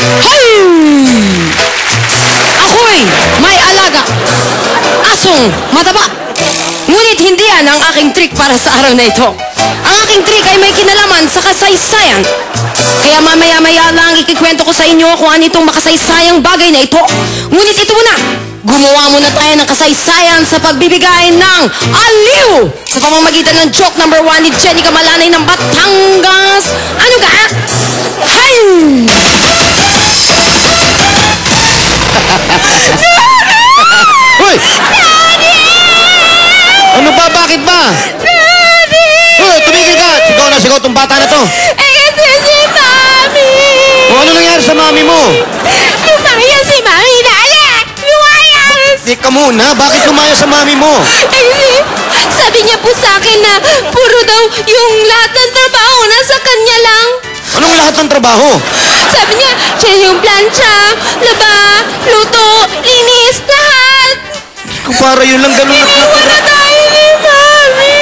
Hey! Ako'y may alaga. Asong mataba. Ngunit hindi yan ang aking trick para sa araw na ito. Ang aking trick ay may kinalaman sa kasaysayan. Kaya mamaya-maya lang ikikwento ko sa inyo kung ano itong makasaysayang bagay na ito. Ngunit ito muna, gumawa muna tayo ng kasaysayan sa pagbibigay ng aliw sa pamamagitan ng joke number 1 ni Jenny Kamalanay ng Batangas. Ano ka? Hay! Hoy! Ano ba? Bakit ba? Hoy, tumigil ka! Sigaw na sigaw tong bata na to. Kasi si Mami! O ano nangyari sa mami mo? Lumaya si Mami dali! Lumayas! Di ka muna, bakit lumaya sa mami mo? Kasi sabi niya po sa akin na puro daw yung lahat ng trabaho nasa kanya lang. Anong lahat ng trabaho? Sabi niya, siya yung plancha, laba, luto, linis, lahat. Kung para yun lang ganun Iniwan na tayo ni Mami.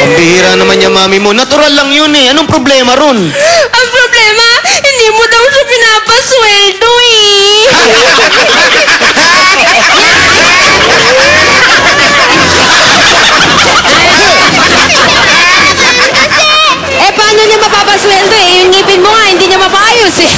Pambihira naman niya mami mo. Natural lang yun eh. Anong problema ron? Ang problema, hindi mo daw siya pinapasweldo eh. Eh, paano niya mapapasweldo eh? Yung ngipin mo nga, hindi niya mapaayos eh.